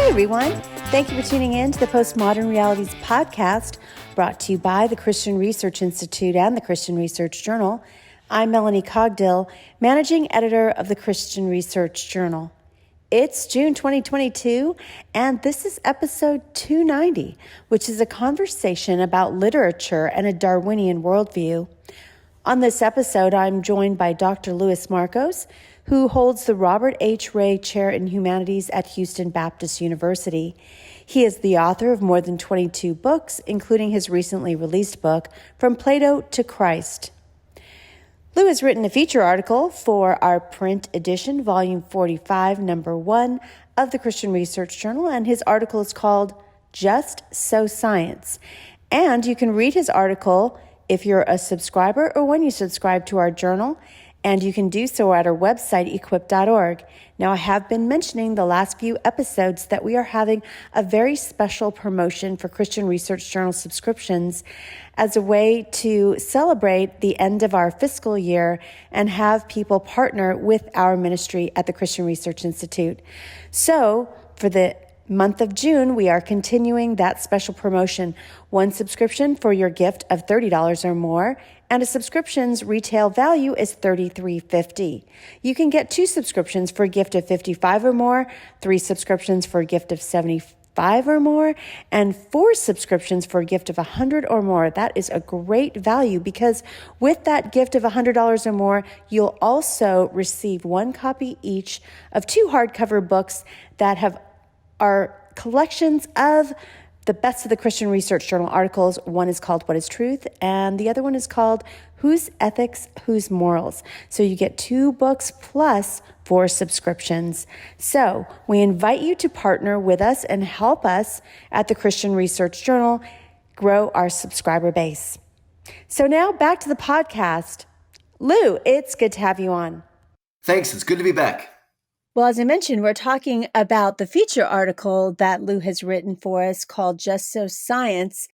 Everyone. Thank you for tuning in to the Postmodern Realities Podcast, brought to you by the Christian Research Institute and the Christian Research Journal. I'm Melanie Cogdill, Managing Editor of the Christian Research Journal. It's June 2022, and this is episode 290, which is a conversation about literature and a Darwinian worldview. On this episode, I'm joined by Dr. Louis Markos, who holds the Robert H. Ray Chair in Humanities at Houston Baptist University. He is the author of more than 22 books, including his recently released book, From Plato to Christ. Lou has written a feature article for our print edition, volume 45, number 1 of the Christian Research Journal, and his article is called Just So Science. And you can read his article if you're a subscriber or when you subscribe to our journal, and you can do so at our website, equip.org. Now, I have been mentioning the last few episodes that we are having a very special promotion for Christian Research Journal subscriptions as a way to celebrate the end of our fiscal year and have people partner with our ministry at the Christian Research Institute. So, for the month of June, we are continuing that special promotion. One subscription for your gift of $30 or more, and a subscription's retail value is $33.50. You can get 2 subscriptions for a gift of $55 or more, 3 subscriptions for a gift of $75 or more, and 4 subscriptions for a gift of $100 or more. That is a great value because with that gift of $100 or more, you'll also receive 1 copy each of 2 hardcover books that are collections of the best of the Christian Research Journal articles. One is called What is Truth? And the other one is called Whose Ethics, Whose Morals? So you get 2 books plus 4 subscriptions. So we invite you to partner with us and help us at the Christian Research Journal grow our subscriber base. So now back to the podcast. Lou, it's good to have you on. Thanks. It's good to be back. Well, as I mentioned, we're talking about the feature article that Lou has written for us called Just So Science.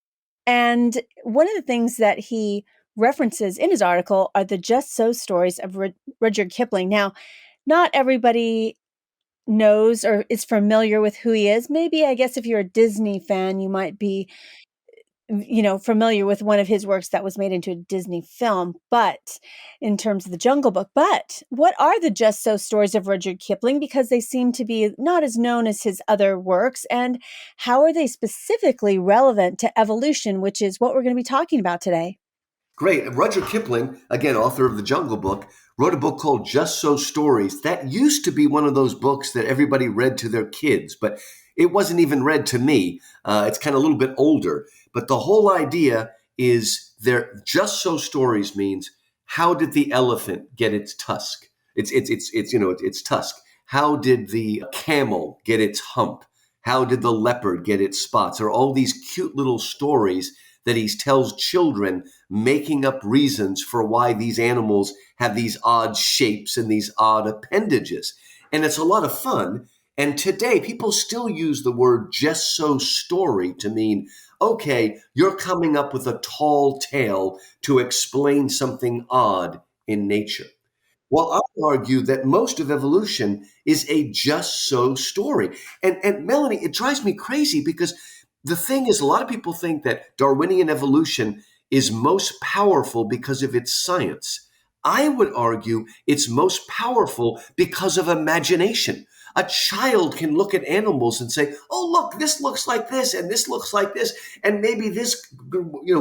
And one of the things that he references in his article are the Just So stories of Rudyard Kipling. Now, not everybody knows or is familiar with who he is. Maybe, I guess, if you're a Disney fan, you might be familiar with one of his works that was made into a Disney film, but in terms of the Jungle Book. But what are the Just So stories of Rudyard Kipling? Because they seem to be not as known as his other works. And how are they specifically relevant to evolution, which is what we're going to be talking about today? Great. Rudyard Kipling, again, author of the Jungle Book, wrote a book called Just So Stories. That used to be one of those books that everybody read to their kids, but it wasn't even read to me. It's kind of a little bit older. But the whole idea is Just So Stories means, how did the elephant get its tusk? Its tusk. How did the camel get its hump? How did the leopard get its spots? There are all these cute little stories that he tells children, making up reasons for why these animals have these odd shapes and these odd appendages. And it's a lot of fun. And today, people still use the word just so story to mean, okay, you're coming up with a tall tale to explain something odd in nature. Well, I'll argue that most of evolution is a just so story. And Melanie, it drives me crazy because the thing is, a lot of people think that Darwinian evolution is most powerful because of its science. I would argue it's most powerful because of imagination. A child can look at animals and say, oh, look, this looks like this, and this looks like this, and maybe this,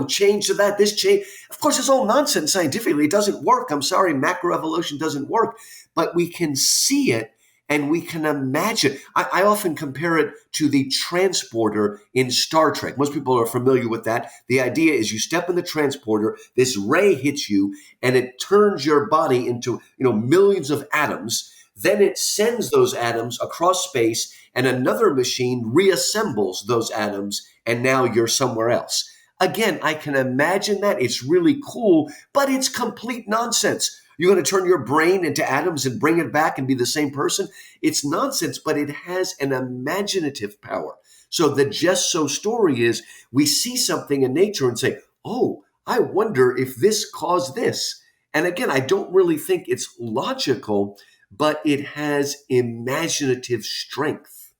changed to that, this change. Of course, it's all nonsense scientifically. It doesn't work. I'm sorry, macroevolution doesn't work. But we can see it, and we can imagine. I often compare it to the transporter in Star Trek. Most people are familiar with that. The idea is you step in the transporter, this ray hits you, and it turns your body into millions of atoms. Then it sends those atoms across space, and another machine reassembles those atoms, and now you're somewhere else. Again, I can imagine that. It's really cool, but it's complete nonsense. You're going to turn your brain into atoms and bring it back and be the same person? It's nonsense, but it has an imaginative power. So the just so story is we see something in nature and say, oh, I wonder if this caused this. And again, I don't really think it's logical, but it has imaginative strength.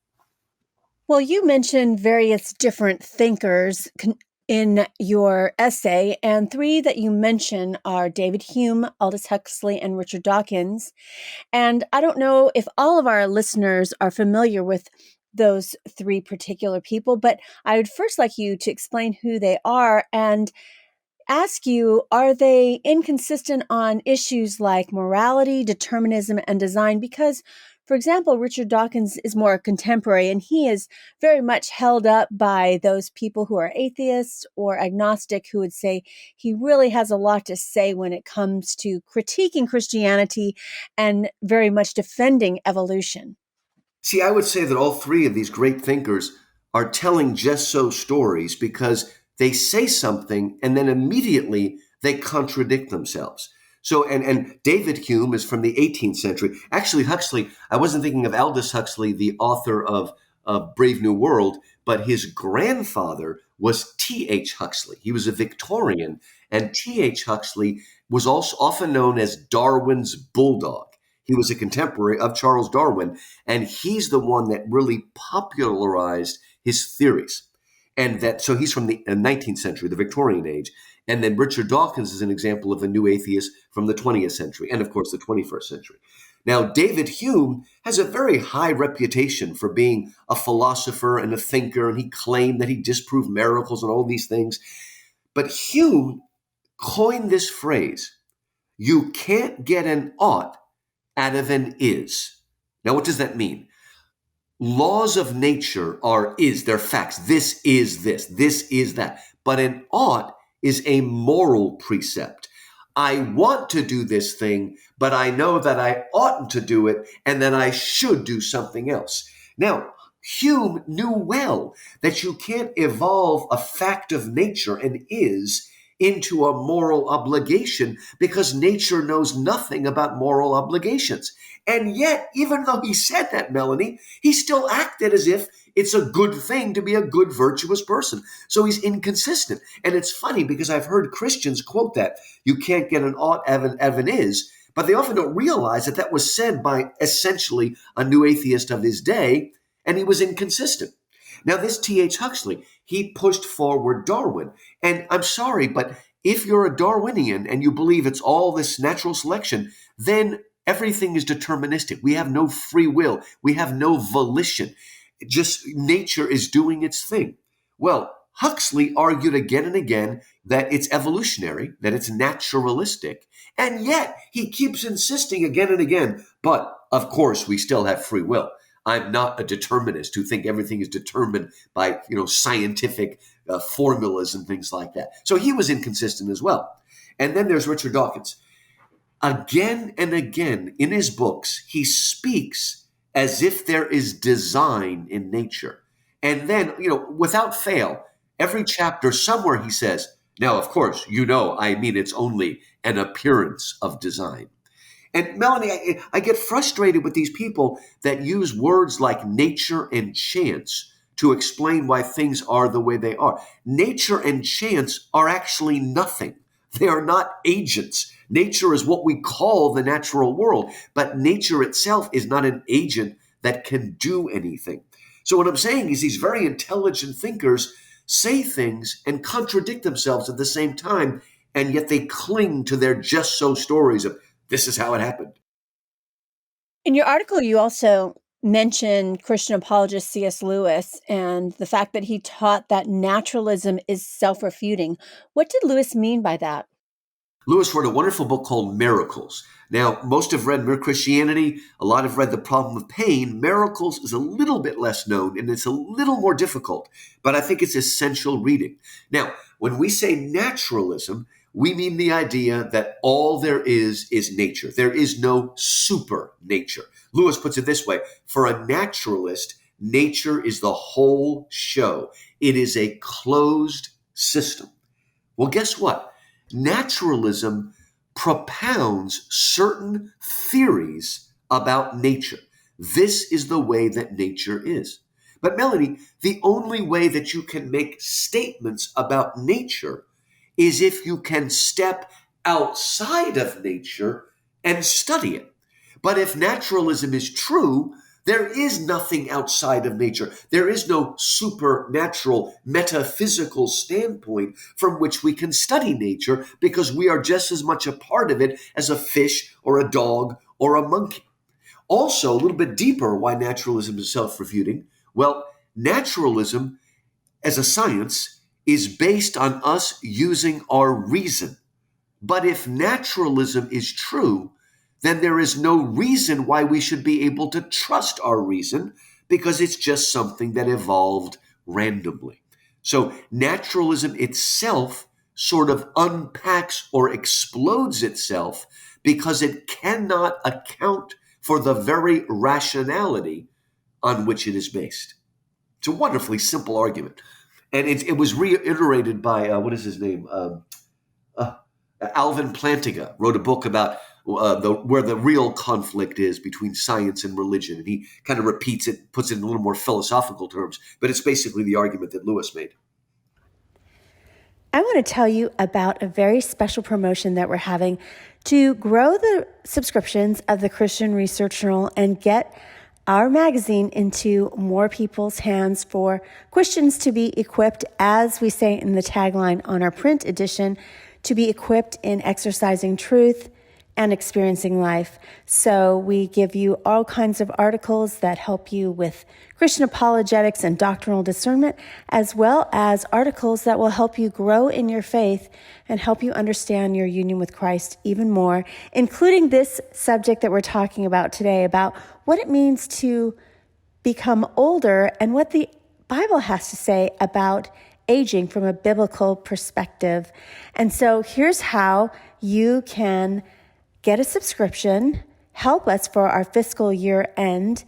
Well, you mentioned various different thinkers in your essay, and three that you mention are David Hume, Aldous Huxley, and Richard Dawkins. And I don't know if all of our listeners are familiar with those three particular people, but I would first like you to explain who they are and ask you, are they inconsistent on issues like morality, determinism, and design? Because, for example, Richard Dawkins is more contemporary, and he is very much held up by those people who are atheists or agnostic who would say he really has a lot to say when it comes to critiquing Christianity and very much defending evolution. See, I would say that all three of these great thinkers are telling just so stories because they say something and then immediately they contradict themselves. So, and David Hume is from the 18th century. Actually, Huxley, I wasn't thinking of Aldous Huxley, the author of Brave New World, but his grandfather was T.H. Huxley. He was a Victorian, and T.H. Huxley was also often known as Darwin's bulldog. He was a contemporary of Charles Darwin, and he's the one that really popularized his theories. And that, so he's from the 19th century, the Victorian age. And then Richard Dawkins is an example of a new atheist from the 20th century, and of course the 21st century. Now, David Hume has a very high reputation for being a philosopher and a thinker, and he claimed that he disproved miracles and all these things. But Hume coined this phrase, you can't get an ought out of an is. Now, what does that mean? Laws of nature are they're facts. This is that. But an ought is a moral precept. I want to do this thing, but I know that I oughtn't to do it and that I should do something else. Now, Hume knew well that you can't evolve a fact of nature, an is, into a moral obligation because nature knows nothing about moral obligations. And yet, even though he said that, Melanie, he still acted as if it's a good thing to be a good, virtuous person. So he's inconsistent. And it's funny because I've heard Christians quote that. You can't get an ought out of an is, but they often don't realize that that was said by essentially a new atheist of his day, and he was inconsistent. Now, this T.H. Huxley, he pushed forward Darwin. And I'm sorry, but if you're a Darwinian and you believe it's all this natural selection, then everything is deterministic. We have no free will. We have no volition. Just nature is doing its thing. Well, Huxley argued again and again that it's evolutionary, that it's naturalistic, and yet he keeps insisting again and again, but of course we still have free will. I'm not a determinist who think everything is determined by, scientific formulas and things like that. So he was inconsistent as well. And then there's Richard Dawkins. Again and again in his books, he speaks as if there is design in nature. And then, without fail, every chapter somewhere he says, now, of course, it's only an appearance of design. And Melanie, I get frustrated with these people that use words like nature and chance to explain why things are the way they are. Nature and chance are actually nothing. They are not agents. Nature is what we call the natural world, but nature itself is not an agent that can do anything. So what I'm saying is these very intelligent thinkers say things and contradict themselves at the same time, and yet they cling to their just so stories of this is how it happened. In your article, you also mentioned Christian apologist C.S. Lewis and the fact that he taught that naturalism is self-refuting. What did Lewis mean by that? Lewis wrote a wonderful book called Miracles. Now, most have read Mere Christianity. A lot have read The Problem of Pain. Miracles is a little bit less known, and it's a little more difficult, but I think it's essential reading. Now, when we say naturalism, we mean the idea that all there is nature. There is no super nature. Lewis puts it this way, for a naturalist, nature is the whole show. It is a closed system. Well, guess what? Naturalism propounds certain theories about nature. This is the way that nature is. But Melanie, the only way that you can make statements about nature is if you can step outside of nature and study it. But if naturalism is true, there is nothing outside of nature. There is no supernatural, metaphysical standpoint from which we can study nature because we are just as much a part of it as a fish or a dog or a monkey. Also, a little bit deeper, why naturalism is self-refuting. Well, naturalism as a science is based on us using our reason. But if naturalism is true, then there is no reason why we should be able to trust our reason because it's just something that evolved randomly. So naturalism itself sort of unpacks or explodes itself because it cannot account for the very rationality on which it is based. It's a wonderfully simple argument. And it was reiterated by, what is his name? Alvin Plantinga wrote a book about where the real conflict is between science and religion. And he kind of repeats it, puts it in a little more philosophical terms. But it's basically the argument that Louis made. I want to tell you about a very special promotion that we're having to grow the subscriptions of the Christian Research Journal and get our magazine into more people's hands for Christians to be equipped, as we say in the tagline on our print edition, to be equipped in exercising truth and experiencing life. So we give you all kinds of articles that help you with Christian apologetics and doctrinal discernment, as well as articles that will help you grow in your faith and help you understand your union with Christ even more, including this subject that we're talking about today, about what it means to become older and what the Bible has to say about aging from a biblical perspective. And so here's how you can get a subscription, help us for our fiscal year end,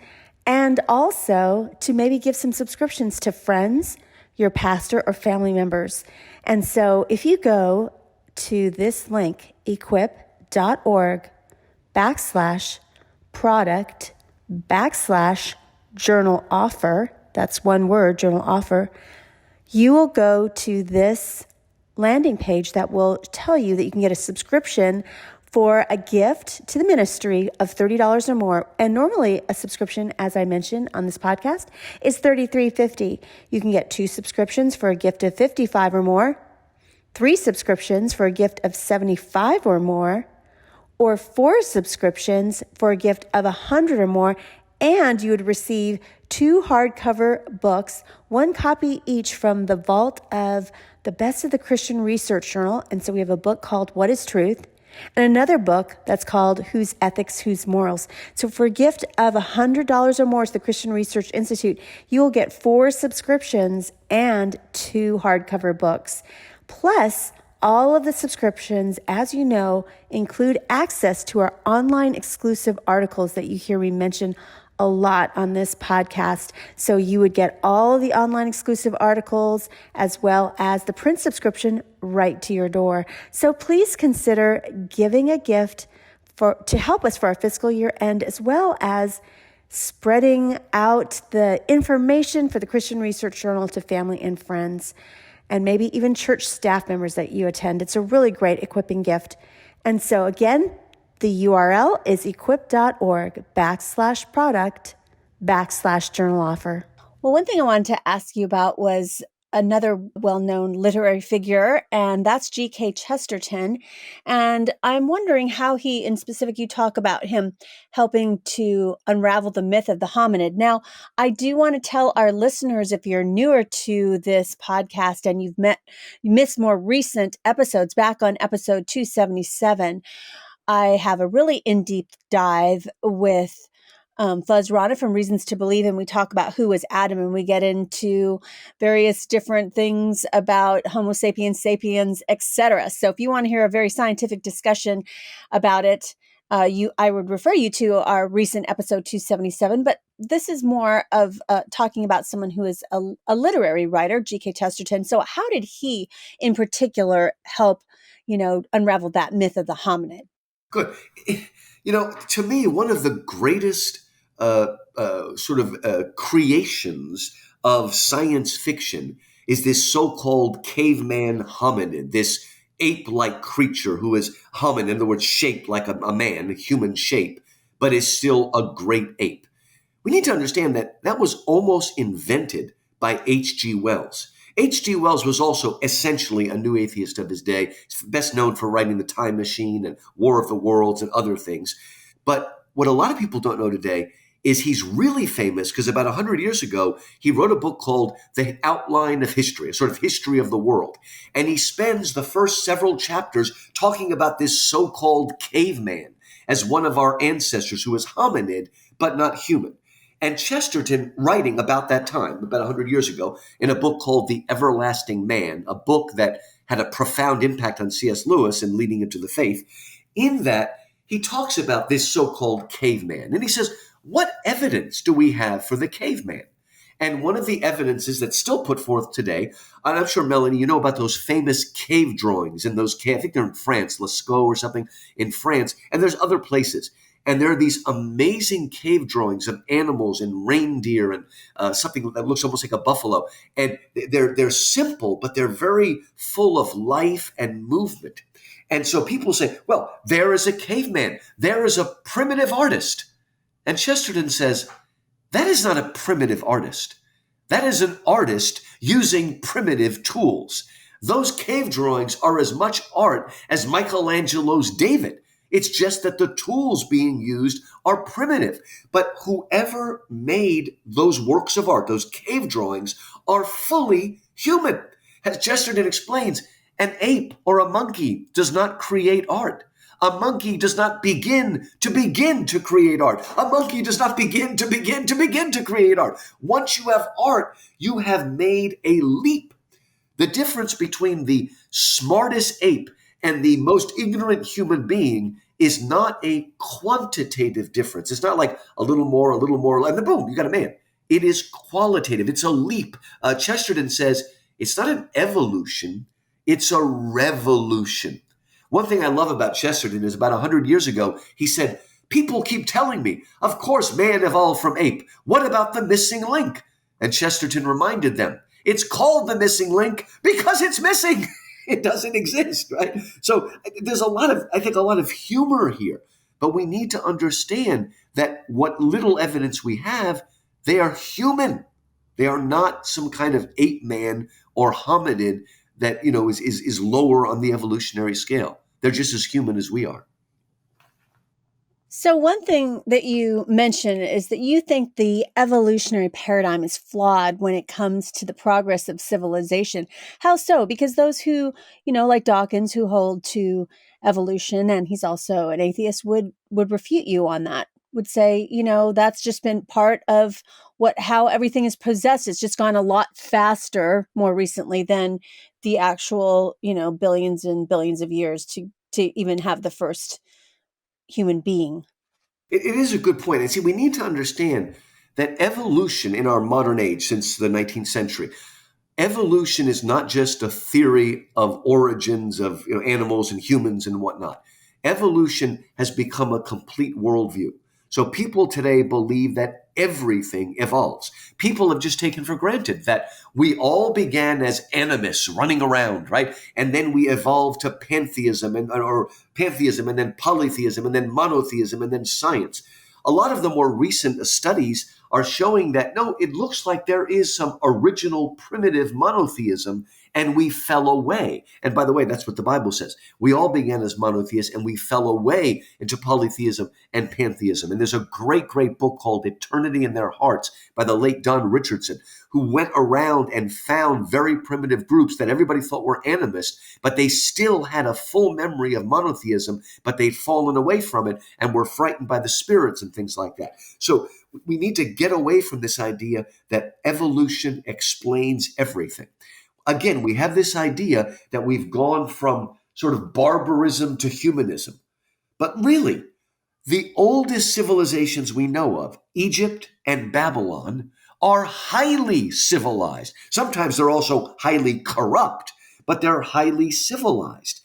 and also to maybe give some subscriptions to friends, your pastor, or family members. And so if you go to this link, equip.org/product/journal offer, that's one word, journal offer, you will go to this landing page that will tell you that you can get a subscription for a gift to the ministry of $30 or more. And normally a subscription, as I mentioned on this podcast, is $33.50. You can get 2 subscriptions for a gift of $55 or more, 3 subscriptions for a gift of $75 or more, or 4 subscriptions for a gift of $100 or more. And you would receive 2 hardcover books, 1 copy each from the vault of the best of the Christian Research Journal. And so we have a book called What is Truth? And another book that's called Whose Ethics, Whose Morals. So for a gift of $100 or more to the Christian Research Institute, you will get 4 subscriptions and 2 hardcover books. Plus, all of the subscriptions, as you know, include access to our online exclusive articles that you hear me mention a lot on this podcast. So you would get all of the online exclusive articles as well as the print subscription right to your door. So please consider giving a gift to help us for our fiscal year end, as well as spreading out the information for the Christian Research Journal to family and friends, and maybe even church staff members that you attend. It's a really great equipping gift. And so again, the URL is equip.org/product/journal offer. Well, one thing I wanted to ask you about was another well-known literary figure, and that's G.K. Chesterton. And I'm wondering how he, in specific, you talk about him helping to unravel the myth of the hominid. Now, I do want to tell our listeners, if you're newer to this podcast and you missed more recent episodes, back on episode 277, I have a really in-deep dive with Fuzz Rana from Reasons to Believe, and we talk about who was Adam, and we get into various different things about Homo sapiens, sapiens, etc. So if you want to hear a very scientific discussion about it, I would refer you to our recent episode 277. But this is more of talking about someone who is a literary writer, G.K. Chesterton. So how did he in particular help, unravel that myth of the hominid? Good. To me, one of the greatest creations of science fiction is this so-called caveman hominid, this ape-like creature who is hominid, in other words, shaped like a man, a human shape, but is still a great ape. We need to understand that that was almost invented by H.G. Wells. H.G. Wells was also essentially a new atheist of his day. He's best known for writing The Time Machine and War of the Worlds and other things. But what a lot of people don't know today is he's really famous because about 100 years ago, he wrote a book called The Outline of History, a sort of history of the world. And he spends the first several chapters talking about this so-called caveman as one of our ancestors who is hominid, but not human. And Chesterton, writing about that time, about 100 years ago, in a book called The Everlasting Man, a book that had a profound impact on C.S. Lewis and leading into the faith, in that he talks about this so-called caveman. And he says, what evidence do we have for the caveman? And one of the evidences that's still put forth today, and I'm sure, Melanie, you know about those famous cave drawings in those caves. I think they're in France, Lascaux or something in France, and there's other places. And there are these amazing cave drawings of animals and reindeer and something that looks almost like a buffalo. And they're simple, but they're very full of life and movement. And so people say, well, there is a caveman. There is a primitive artist. And Chesterton says, that is not a primitive artist. That is an artist using primitive tools. Those cave drawings are as much art as Michelangelo's David. It's just that the tools being used are primitive. But whoever made those works of art, those cave drawings, are fully human. As Chesterton explains, an ape or a monkey does not create art. A monkey does not begin to create art. A monkey does not begin to create art. Once you have art, you have made a leap. The difference between the smartest ape and the most ignorant human being is not a quantitative difference. It's not like a little more, and then boom, you got a man. It is qualitative. It's a leap. Chesterton says it's not an evolution, it's a revolution. One thing I love about Chesterton is about 100 years ago, he said, people keep telling me, of course, man evolved from ape. What about the missing link? And Chesterton reminded them, it's called the missing link because it's missing. It doesn't exist, right? So there's a lot of humor here, but we need to understand that what little evidence we have, they are human. They are not some kind of ape man or hominid that, is lower on the evolutionary scale. They're just as human as we are. So one thing that you mentioned is that you think the evolutionary paradigm is flawed when it comes to the progress of civilization. How so? Because those who, like Dawkins, who hold to evolution, and he's also an atheist, would refute you on that, would say, that's just been part of how everything is possessed. It's just gone a lot faster more recently than the actual, billions and billions of years to even have the first human being. It is a good point. And see, we need to understand that evolution in our modern age, since the 19th century, evolution is not just a theory of origins of animals and humans and whatnot. Evolution has become a complete worldview. So people today believe that everything evolves. People have just taken for granted that we all began as animists running around, right? And then we evolved to pantheism and then polytheism and then monotheism and then science. A lot of the more recent studies are showing that, no, it looks like there is some original primitive monotheism and we fell away. And by the way, that's what the Bible says. We all began as monotheists and we fell away into polytheism and pantheism. And there's a great, great book called Eternity in Their Hearts by the late Don Richardson, who went around and found very primitive groups that everybody thought were animists, but they still had a full memory of monotheism, but they'd fallen away from it and were frightened by the spirits and things like that. So we need to get away from this idea that evolution explains everything. Again, we have this idea that we've gone from sort of barbarism to humanism. But really, The oldest civilizations we know of, Egypt and Babylon, are highly civilized. Sometimes they're also highly corrupt, but they're highly civilized.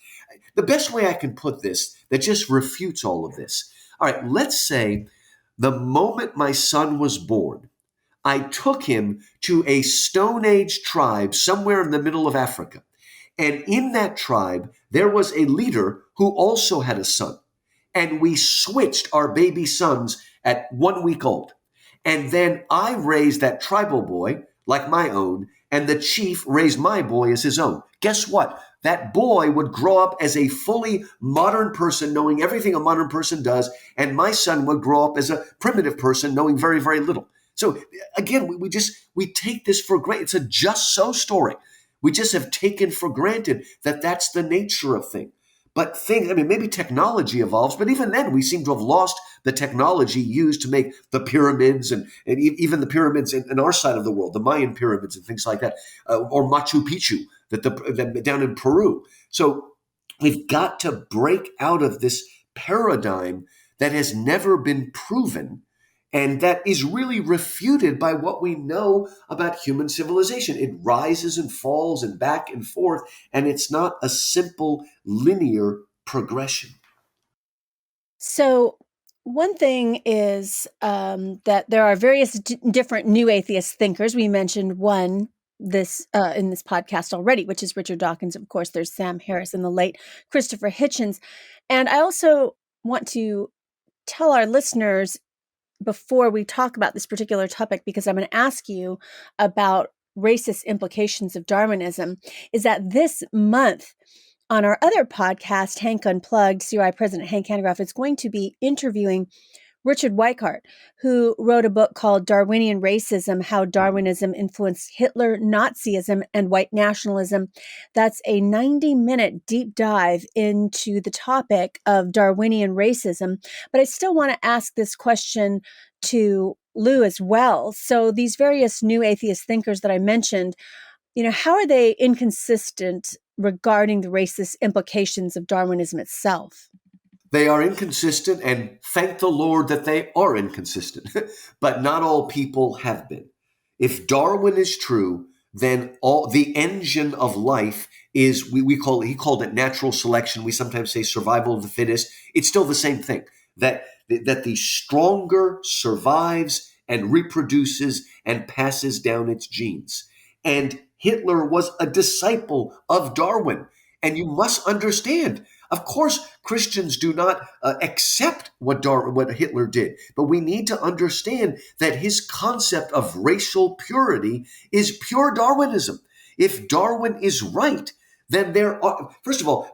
The best way I can put this that just refutes all of this. All right, let's say the moment my son was born, I took him to a Stone Age tribe somewhere in the middle of Africa. And in that tribe, there was a leader who also had a son. And we switched our baby sons at 1 week old. And then I raised that tribal boy like my own, and the chief raised my boy as his own. Guess what? That boy would grow up as a fully modern person, knowing everything a modern person does, and my son would grow up as a primitive person, knowing very, very little. So again, we take this for granted. It's a just so story. We just have taken for granted that that's the nature of things. But maybe technology evolves, but even then we seem to have lost the technology used to make the pyramids and even the pyramids in our side of the world, the Mayan pyramids and things like that, or Machu Picchu that down in Peru. So we've got to break out of this paradigm that has never been proven and that is really refuted by what we know about human civilization. It rises and falls and back and forth, and it's not a simple linear progression. So one thing is that there are various different new atheist thinkers. We mentioned one in this podcast already, which is Richard Dawkins. Of course, there's Sam Harris and the late Christopher Hitchens. And I also want to tell our listeners before we talk about this particular topic, because I'm going to ask you about racist implications of Darwinism, is that this month on our other podcast, Hank Unplugged, CRI President Hank Hanegraaff is going to be interviewing Richard Weikart, who wrote a book called Darwinian Racism, How Darwinism Influenced Hitler, Nazism, and White Nationalism. That's a 90-minute deep dive into the topic of Darwinian racism. But I still want to ask this question to Lou as well. So these various new atheist thinkers that I mentioned, how are they inconsistent regarding the racist implications of Darwinism itself? They are inconsistent, and thank the Lord that they are inconsistent. But not all people have been. If Darwin is true, then all the engine of life is, he called it natural selection. We sometimes say survival of the fittest. It's still the same thing, that the stronger survives and reproduces and passes down its genes. And Hitler was a disciple of Darwin. And you must understand, of course, Christians do not accept what Hitler did, but we need to understand that his concept of racial purity is pure Darwinism. If Darwin is right, then there are, first of all,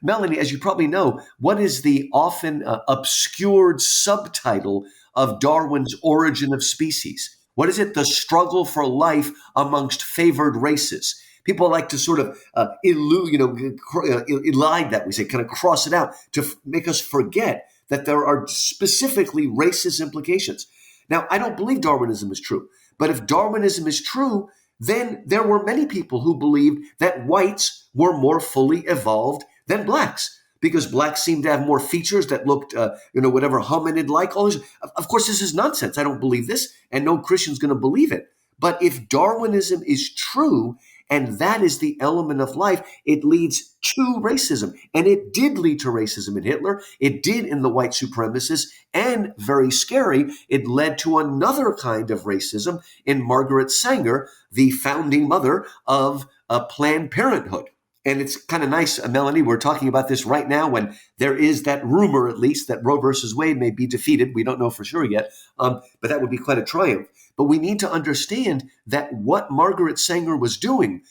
Melanie, as you probably know, what is the often obscured subtitle of Darwin's Origin of Species? What is it? The struggle for life amongst favored races. People like to sort of elide that, we say, kind of cross it out to make us forget that there are specifically racist implications. Now, I don't believe Darwinism is true, but if Darwinism is true, then there were many people who believed that whites were more fully evolved than blacks, because blacks seemed to have more features that looked, whatever hominid-like. All this. Of course, this is nonsense. I don't believe this, and no Christian's going to believe it. But if Darwinism is true, and that is the element of life, it leads to racism. And it did lead to racism in Hitler. It did in the white supremacists. And very scary, it led to another kind of racism in Margaret Sanger, the founding mother of Planned Parenthood. And it's kind of nice, Melanie, we're talking about this right now when there is that rumor, at least, that Roe versus Wade may be defeated. We don't know for sure yet, but that would be quite a triumph. But we need to understand that what Margaret Sanger was doing,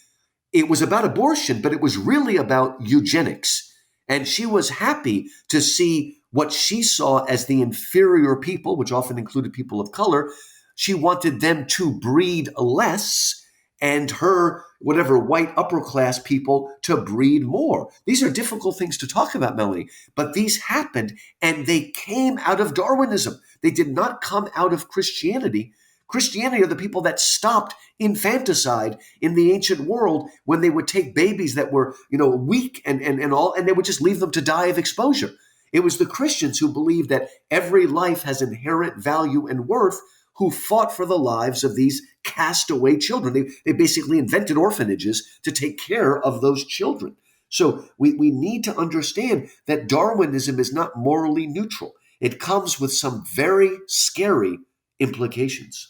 it was about abortion, but it was really about eugenics. And she was happy to see what she saw as the inferior people, which often included people of color. She wanted them to breed less, and her, whatever, white upper class people to breed more. These are difficult things to talk about, Melanie, but these happened, and they came out of Darwinism. They did not come out of Christianity. Christianity are the people that stopped infanticide in the ancient world when they would take babies that were, weak and all, and they would just leave them to die of exposure. It was the Christians who believed that every life has inherent value and worth, who fought for the lives of these castaway children. They basically invented orphanages to take care of those children. So we need to understand that Darwinism is not morally neutral. It comes with some very scary implications.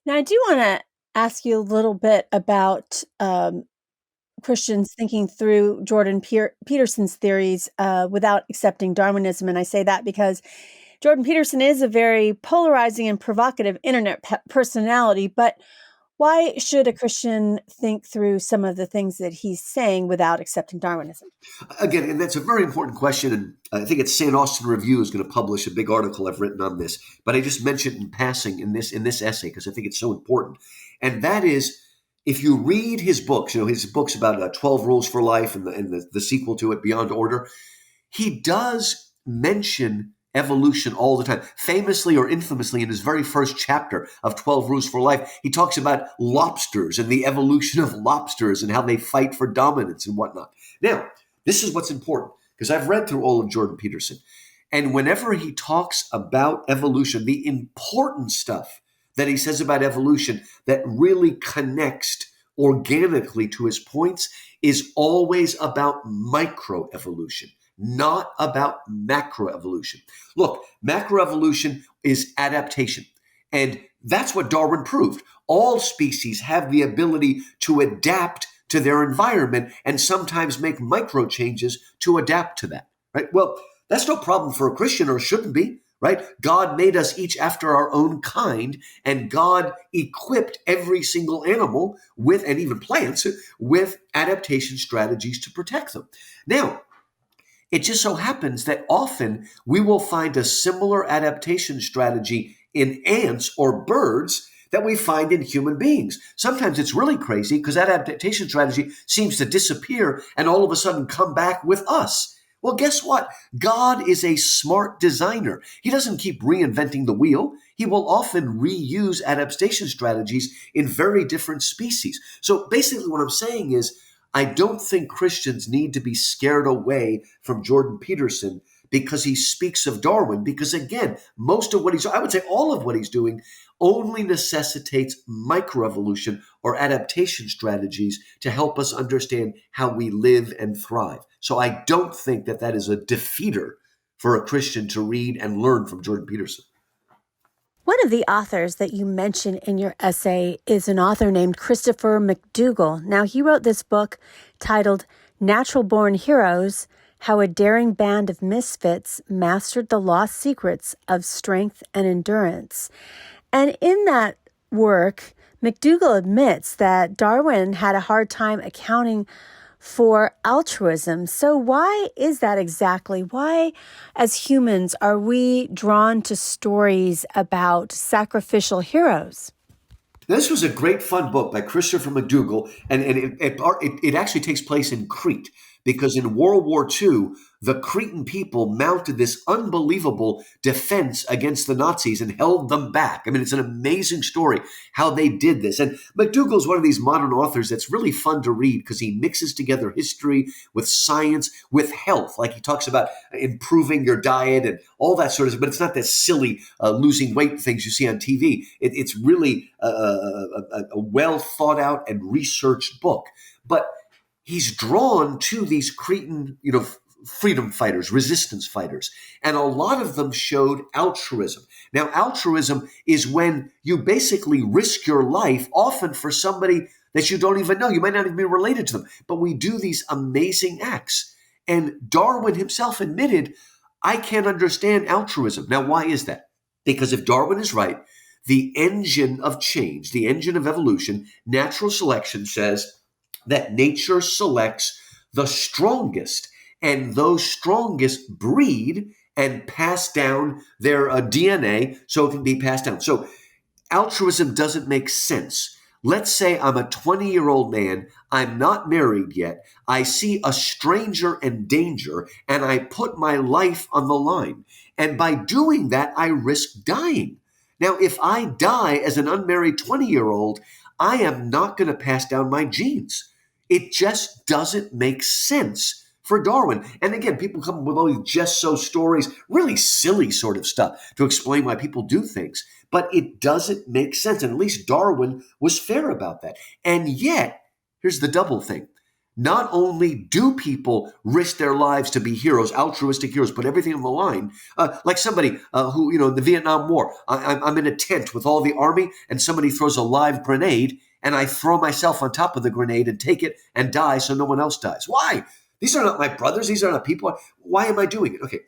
Now, I do want to ask you a little bit about Christians thinking through Jordan Peterson's theories without accepting Darwinism. And I say that because Jordan Peterson is a very polarizing and provocative internet personality, but why should a Christian think through some of the things that he's saying without accepting Darwinism? Again, and that's a very important question, and I think it's St. Austin Review is going to publish a big article I've written on this, but I just mentioned in passing in this essay because I think it's so important. And that is, if you read his books, his books about 12 Rules for Life and the sequel to it, Beyond Order, he does mention evolution all the time. Famously or infamously, in his very first chapter of 12 Rules for Life, he talks about lobsters and the evolution of lobsters and how they fight for dominance and whatnot. Now, this is what's important, because I've read through all of Jordan Peterson. And whenever he talks about evolution, the important stuff that he says about evolution that really connects organically to his points is always about microevolution, not about macroevolution. Look, macroevolution is adaptation. And that's what Darwin proved. All species have the ability to adapt to their environment and sometimes make micro changes to adapt to that, right? Well, that's no problem for a Christian, or shouldn't be, right? God made us each after our own kind, and God equipped every single animal with, and even plants, with adaptation strategies to protect them. Now, it just so happens that often we will find a similar adaptation strategy in ants or birds that we find in human beings. Sometimes it's really crazy because that adaptation strategy seems to disappear and all of a sudden come back with us. Well, guess what? God is a smart designer. He doesn't keep reinventing the wheel. He will often reuse adaptation strategies in very different species. So basically what I'm saying is, I don't think Christians need to be scared away from Jordan Peterson because he speaks of Darwin, because again, most of what I would say all of what he's doing only necessitates microevolution or adaptation strategies to help us understand how we live and thrive. So I don't think that is a defeater for a Christian to read and learn from Jordan Peterson. One of the authors that you mention in your essay is an author named Christopher McDougall. Now, he wrote this book titled Natural-Born Heroes: How a Daring Band of Misfits Mastered the Lost Secrets of Strength and Endurance. And in that work, McDougall admits that Darwin had a hard time accounting for altruism. So why is that exactly? Why, as humans, are we drawn to stories about sacrificial heroes? This was a great fun book by Christopher McDougall, and it actually takes place in Crete, because in World War II, the Cretan people mounted this unbelievable defense against the Nazis and held them back. I mean, it's an amazing story how they did this. And McDougall is one of these modern authors that's really fun to read because he mixes together history with science, with health. Like he talks about improving your diet and all that sort of stuff, but it's not that silly losing weight things you see on TV. It's really a well thought out and researched book. But he's drawn to these Cretan, freedom fighters, resistance fighters, and a lot of them showed altruism. Now, altruism is when you basically risk your life, often for somebody that you don't even know. You might not even be related to them, but we do these amazing acts. And Darwin himself admitted, I can't understand altruism. Now, why is that? Because if Darwin is right, the engine of change, the engine of evolution, natural selection says that nature selects the strongest, and those strongest breed and pass down their DNA so it can be passed down. So altruism doesn't make sense. Let's say I'm a 20-year-old man, I'm not married yet, I see a stranger in danger, and I put my life on the line. And by doing that, I risk dying. Now, if I die as an unmarried 20-year-old, I am not going to pass down my genes. It just doesn't make sense for Darwin. And again, people come up with all these just so stories, really silly sort of stuff to explain why people do things. But it doesn't make sense. And at least Darwin was fair about that. And yet, here's the double thing. Not only do people risk their lives to be heroes, altruistic heroes, put everything on the line, like somebody who, in the Vietnam War, I'm in a tent with all the army and somebody throws a live grenade and I throw myself on top of the grenade and take it and die so no one else dies. Why? These are not my brothers. These are not people. Why am I doing it? Okay.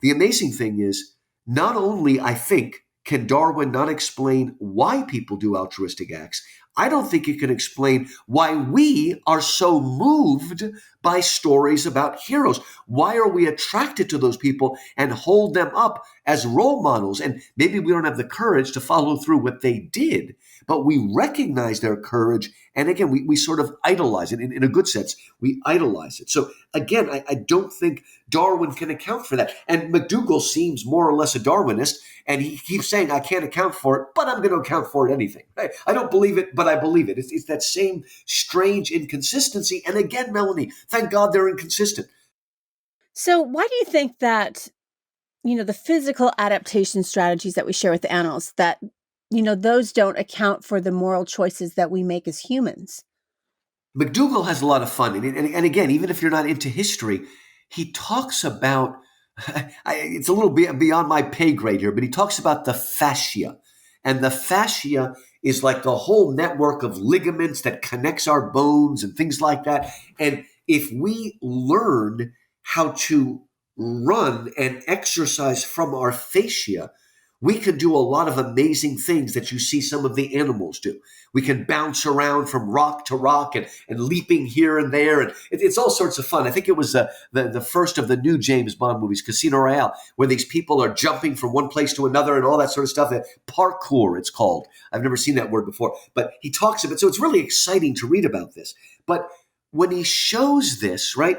The amazing thing is not only, I think, can Darwin not explain why people do altruistic acts, I don't think it can explain why we are so moved by stories about heroes. Why are we attracted to those people and hold them up as role models? And maybe we don't have the courage to follow through what they did, but we recognize their courage. And again, we sort of idolize it in a good sense. We idolize it. So again, I don't think Darwin can account for that. And McDougall seems more or less a Darwinist, and he keeps saying, I can't account for it, but I'm going to account for it anything. I don't believe it, but I believe it. It's that same strange inconsistency. And again, Melanie, thank God they're inconsistent. So why do you think that, the physical adaptation strategies that we share with the animals, that, those don't account for the moral choices that we make as humans? McDougall has a lot of fun. And again, even if you're not into history, he talks about, it's a little bit beyond my pay grade here, but he talks about the fascia. And the fascia is like the whole network of ligaments that connects our bones and things like that. And if we learn how to run and exercise from our fascia, we can do a lot of amazing things that you see some of the animals do. We can bounce around from rock to rock and leaping here and there. And it's all sorts of fun. I think it was the first of the new James Bond movies, Casino Royale, where these people are jumping from one place to another and all that sort of stuff. Parkour, it's called. I've never seen that word before. But he talks about it. So it's really exciting to read about this. But when he shows this, right,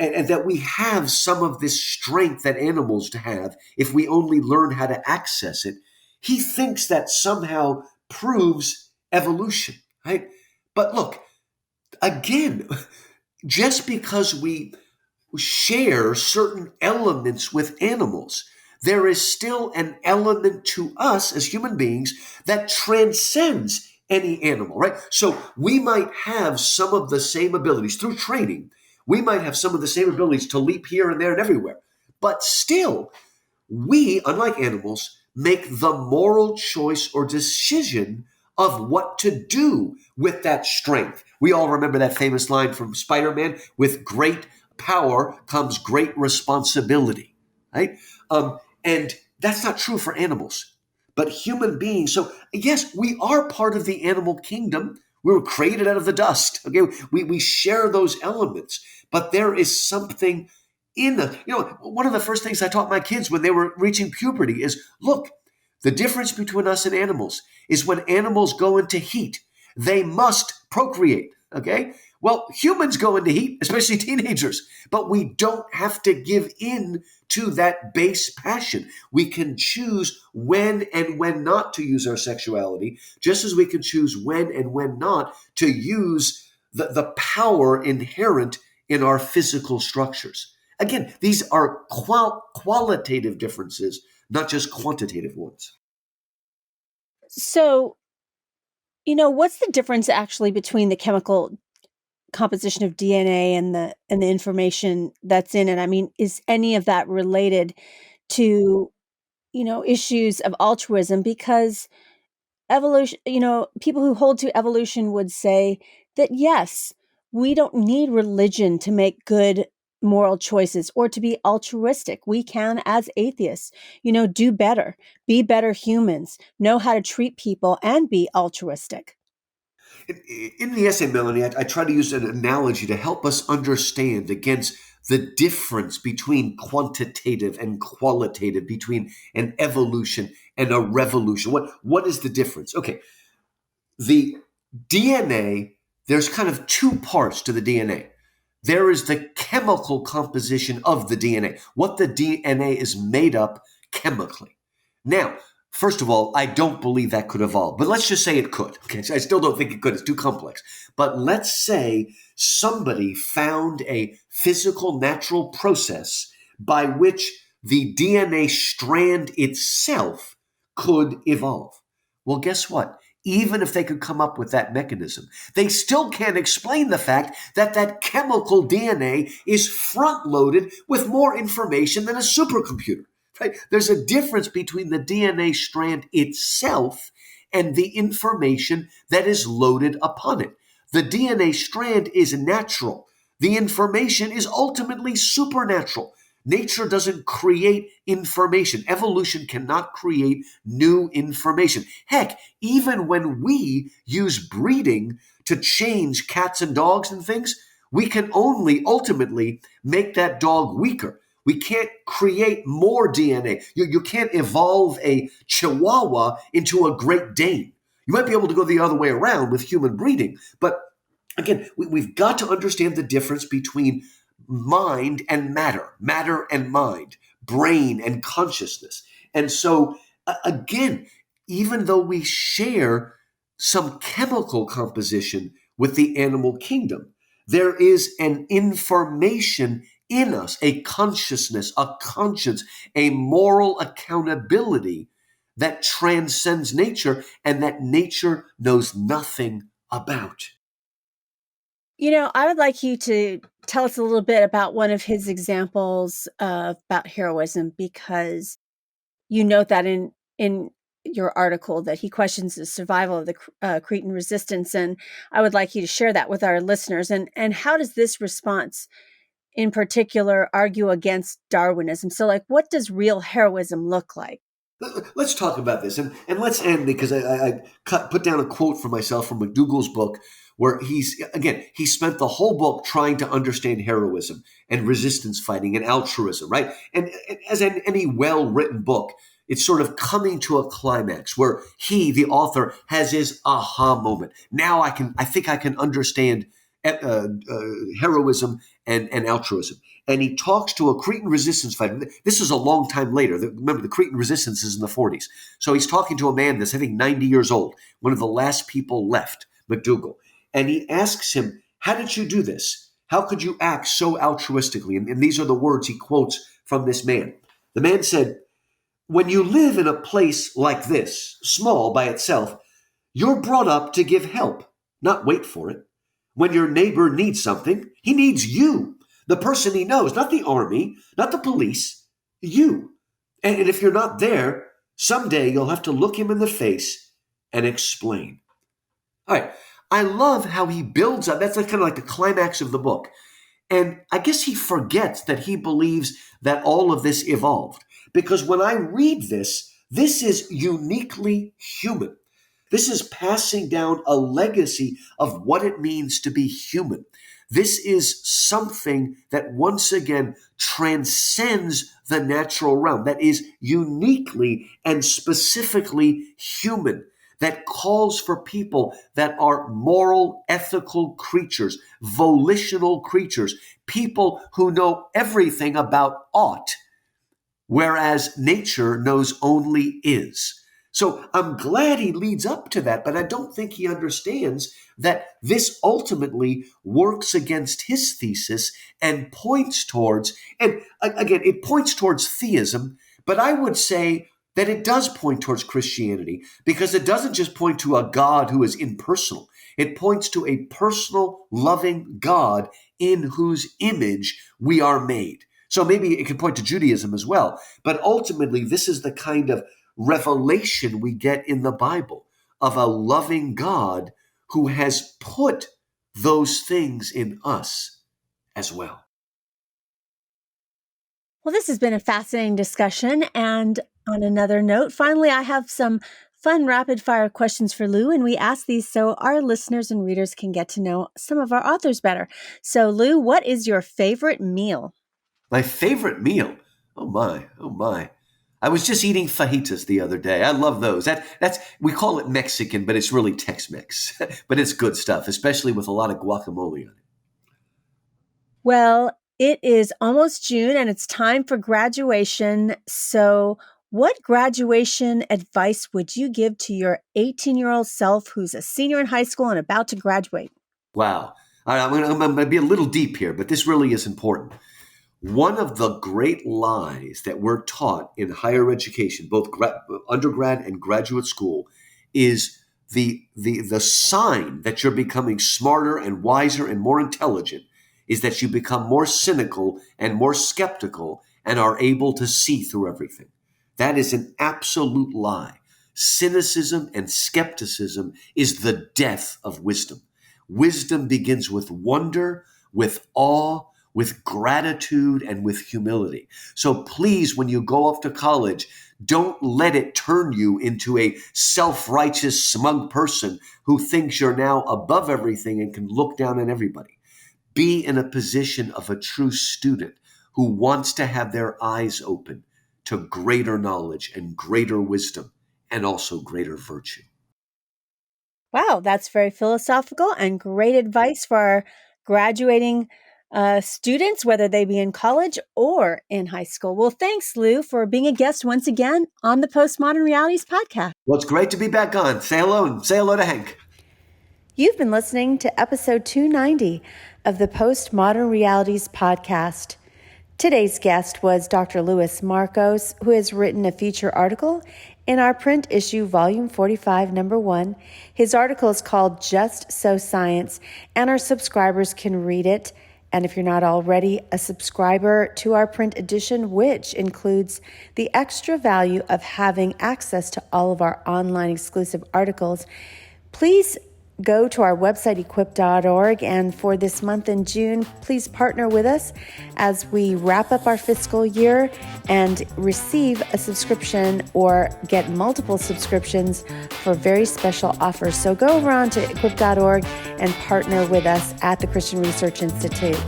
and that we have some of this strength that animals have if we only learn how to access it, he thinks that somehow proves evolution, right? But look, again, just because we share certain elements with animals, there is still an element to us as human beings that transcends any animal, right? So we might have some of the same abilities through training. We might have some of the same abilities to leap here and there and everywhere. But still, we, unlike animals, make the moral choice or decision of what to do with that strength. We all remember that famous line from Spider-Man, with great power comes great responsibility, right? And that's not true for animals, but human beings. So yes, we are part of the animal kingdom. We were created out of the dust. Okay, we share those elements, but there is something in one of the first things I taught my kids when they were reaching puberty is, look, the difference between us and animals is when animals go into heat, they must procreate. Okay, well, humans go into heat, especially teenagers, but we don't have to give in to that base passion. We can choose when and when not to use our sexuality, just as we can choose when and when not to use the power inherent in our physical structures. Again, these are qualitative differences, not just quantitative ones. So, what's the difference actually between the chemical composition of DNA and the information that's in it? I mean, is any of that related to, issues of altruism? Because evolution, people who hold to evolution would say that, yes, we don't need religion to make good moral choices or to be altruistic. We can, as atheists, do better, be better humans, know how to treat people and be altruistic. In the essay, Melanie, I try to use an analogy to help us understand against the difference between quantitative and qualitative, between an evolution and a revolution. What is the difference? Okay, the DNA, there's kind of two parts to the DNA. There is the chemical composition of the DNA, what the DNA is made up chemically. Now, First of all, I don't believe that could evolve, but let's just say it could. Okay, so I still don't think it could. It's too complex. But let's say somebody found a physical, natural process by which the DNA strand itself could evolve. Well, guess what? Even if they could come up with that mechanism, they still can't explain the fact that that chemical DNA is front-loaded with more information than a supercomputer. Right? There's a difference between the DNA strand itself and the information that is loaded upon it. The DNA strand is natural. The information is ultimately supernatural. Nature doesn't create information. Evolution cannot create new information. Heck, even when we use breeding to change cats and dogs and things, we can only ultimately make that dog weaker. We can't create more DNA. You can't evolve a Chihuahua into a Great Dane. You might be able to go the other way around with human breeding. But again, we've got to understand the difference between mind and matter and mind, brain and consciousness. And so, again, even though we share some chemical composition with the animal kingdom, there is an information in us, a consciousness, a conscience, a moral accountability that transcends nature and that nature knows nothing about. I would like you to tell us a little bit about one of his examples about heroism, because you note that in your article that he questions the survival of the Cretan resistance, and I would like you to share that with our listeners. And how does this response in particular argue against Darwinism? So, what does real heroism look like? Let's talk about this, and let's end, because I put down a quote for myself from McDougall's book, where he spent the whole book trying to understand heroism and resistance fighting and altruism, right? And as in any well-written book, it's sort of coming to a climax where he, the author, has his aha moment. Now I think I can understand heroism and altruism. And he talks to a Cretan resistance fighter. This is a long time later. Remember, the Cretan resistance is in the 40s. So he's talking to a man that's, I think, 90 years old, one of the last people left, McDougall. And he asks him, how did you do this? How could you act so altruistically? And these are the words he quotes from this man. The man said, when you live in a place like this, small by itself, you're brought up to give help, not wait for it. When your neighbor needs something, he needs you, the person he knows, not the army, not the police, you. And if you're not there, someday you'll have to look him in the face and explain. All right. I love how he builds up. That's kind of like the climax of the book. And I guess he forgets that he believes that all of this evolved. Because when I read this, this is uniquely human. This is passing down a legacy of what it means to be human. This is something that once again transcends the natural realm, that is uniquely and specifically human, that calls for people that are moral, ethical creatures, volitional creatures, people who know everything about ought, whereas nature knows only is. So I'm glad he leads up to that, but I don't think he understands that this ultimately works against his thesis and points towards, and again, it points towards theism, but I would say that it does point towards Christianity, because it doesn't just point to a God who is impersonal. It points to a personal, loving God in whose image we are made. So maybe it could point to Judaism as well. But ultimately, this is the kind of revelation we get in the Bible of a loving God who has put those things in us as well. Well, this has been a fascinating discussion. And on another note, finally, I have some fun rapid fire questions for Lou, and we ask these so our listeners and readers can get to know some of our authors better. So, Lou, what is your favorite meal? My favorite meal? Oh my. I was just eating fajitas the other day. I love those. That's we call it Mexican, but it's really Tex-Mex. But it's good stuff, especially with a lot of guacamole on it. Well, it is almost June and it's time for graduation. So, What graduation advice would you give to your 18-year-old self who's a senior in high school and about to graduate? Wow. All right, I'm going to be a little deep here, but this really is important. One of the great lies that we're taught in higher education, both undergrad and graduate school, is the sign that you're becoming smarter and wiser and more intelligent is that you become more cynical and more skeptical and are able to see through everything. That is an absolute lie. Cynicism and skepticism is the death of wisdom. Wisdom begins with wonder, with awe, with gratitude, and with humility. So please, when you go off to college, don't let it turn you into a self-righteous, smug person who thinks you're now above everything and can look down on everybody. Be in a position of a true student who wants to have their eyes open to greater knowledge and greater wisdom and also greater virtue. Wow, that's very philosophical and great advice for our graduating students, whether they be in college or in high school. Well, thanks, Lou, for being a guest once again on the Postmodern Realities Podcast. Well, it's great to be back on. Say hello and say hello to Hank. You've been listening to episode 290 of the Postmodern Realities Podcast. Today's guest was Dr. Louis Markos, who has written a feature article in our print issue, volume 45, number 1. His article is called Just So Science, and our subscribers can read it. And if you're not already a subscriber to our print edition, which includes the extra value of having access to all of our online exclusive articles, please go to our website, equip.org, and for this month in June, please partner with us as we wrap up our fiscal year and receive a subscription or get multiple subscriptions for very special offers. So go over on to equip.org and partner with us at the Christian Research Institute.